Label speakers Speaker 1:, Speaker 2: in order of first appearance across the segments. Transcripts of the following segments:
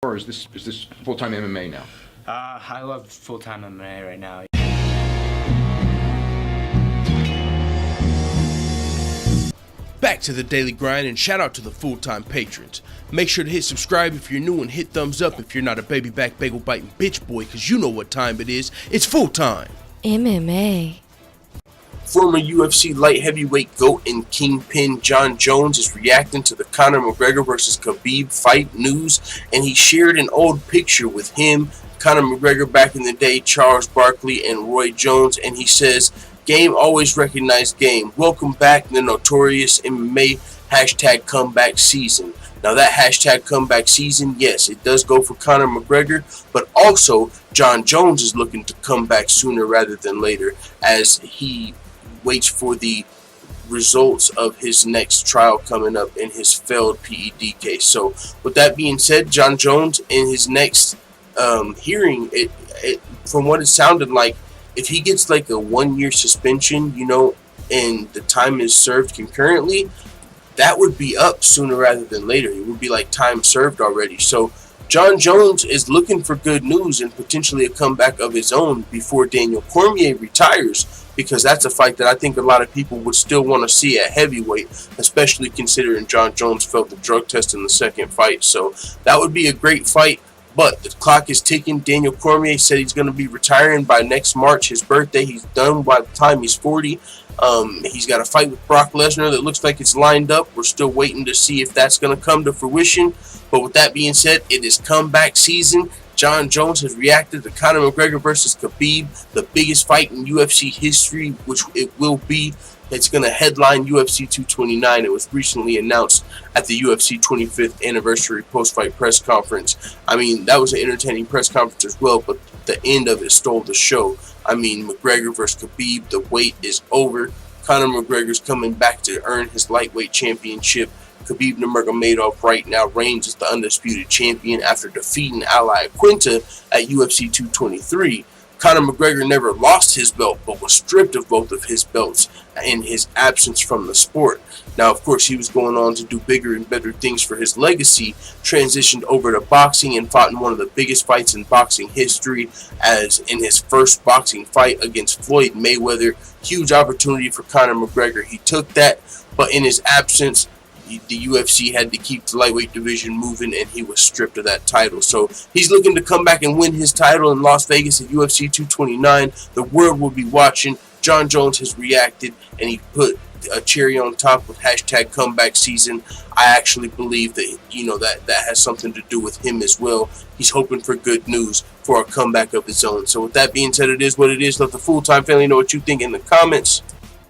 Speaker 1: Or is this full-time MMA now?
Speaker 2: I love full-time MMA right now.
Speaker 3: Back to the daily grind, and shout out to the full-time patrons. Make sure to hit subscribe if you're new and hit thumbs up if you're not a baby back bagel biting bitch boy, cause you know what time it is. It's full-time
Speaker 4: MMA.
Speaker 3: Former UFC light heavyweight GOAT and kingpin Jon Jones is reacting to the Conor McGregor vs. Khabib fight news, and he shared an old picture with him, Conor McGregor back in the day, Charles Barkley, and Roy Jones, and he says, "Game always recognized game. Welcome back the notorious MMA hashtag comeback season." Now that hashtag comeback season, yes, it does go for Conor McGregor, but also Jon Jones is looking to come back sooner rather than later as he waits for the results of his next trial coming up in his failed PED case. So with that being said, Jon Jones in his next hearing, from what it sounded like, if he gets like a 1-year suspension, and the time is served concurrently, that would be up sooner rather than later. It would be like time served already. So Jon Jones is looking for good news and potentially a comeback of his own before Daniel Cormier retires, because that's a fight that I think a lot of people would still want to see at heavyweight, especially considering Jon Jones failed the drug test in the second fight. So that would be a great fight, but the clock is ticking. Daniel Cormier said he's going to be retiring by next March, his birthday. He's done by the time he's 40. He's got a fight with Brock Lesnar that looks like it's lined up. We're still waiting to see if that's going to come to fruition. But with that being said, it is comeback season. Jon Jones has reacted to Conor McGregor versus Khabib, the biggest fight in UFC history, which it will be. It's going to headline UFC 229. It was recently announced at the UFC 25th anniversary post-fight press conference. I mean, that was an entertaining press conference as well, but the end of it stole the show. I mean, McGregor versus Khabib, the wait is over. Conor McGregor's coming back to earn his lightweight championship. Khabib Nurmagomedov right now reigns as the undisputed champion after defeating ally Quintin at UFC 223. Conor McGregor never lost his belt, but was stripped of both of his belts in his absence from the sport. Now, of course, he was going on to do bigger and better things for his legacy, transitioned over to boxing and fought in one of the biggest fights in boxing history, as in his first boxing fight against Floyd Mayweather. Huge opportunity for Conor McGregor. He took that, but in his absence, the UFC had to keep the lightweight division moving, and he was stripped of that title. So he's looking to come back and win his title in Las Vegas at UFC 229. The world will be watching. Jon Jones has reacted, and he put a cherry on top with hashtag comeback season. I actually believe that that has something to do with him as well. He's hoping for good news for a comeback of his own. So with that being said, it is what it is. Let the full-time family know what you think in the comments.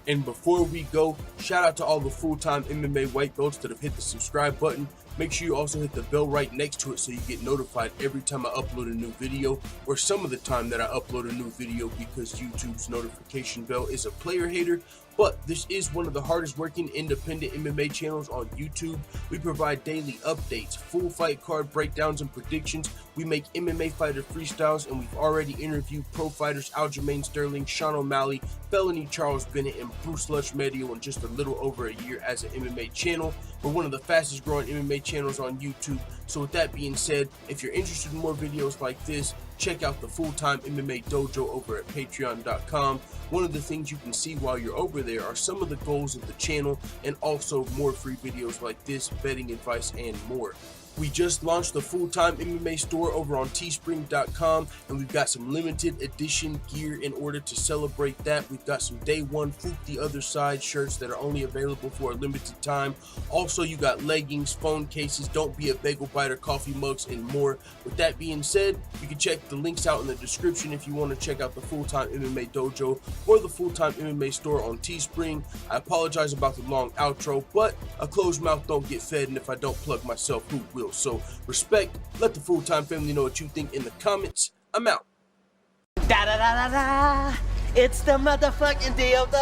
Speaker 3: And before we go, shout out to all the full-time MMA white belts that have hit the subscribe button. Make sure you also hit the bell right next to it so you get notified every time I upload a new video, or some of the time that I upload a new video, because YouTube's notification bell is a player hater. But this is one of the hardest working independent MMA channels on YouTube. We provide daily updates, full fight card breakdowns and predictions. We make MMA fighter freestyles, and we've already interviewed pro fighters Aljamain Sterling, Sean O'Malley, Felony Charles Bennett, and Bruce Lushmedio in just a little over a year as an MMA channel. We're one of the fastest growing MMA channels on YouTube. So with that being said, if you're interested in more videos like this, check out the Full-Time MMA Dojo over at patreon.com. One of the things you can see while you're over there are some of the goals of the channel, and also more free videos like this, betting advice, and more. We just launched the Full-Time MMA store over on teespring.com, and we've got some limited edition gear in order to celebrate that. We've got some Day One Foot the Other Side shirts that are only available for a limited time. Also, you got leggings, phone cases, Don't Be a Bagel Biter, coffee mugs, and more. With that being said, you can check the links out in the description if you want to check out the Full-Time MMA Dojo or the Full-Time MMA store on Teespring. I apologize about the long outro, but a closed mouth don't get fed, and if I don't plug myself, who will? So respect. Let the full-time family know what you think in the comments. I'm out.
Speaker 5: Da da da da da. It's the motherfucking DOG.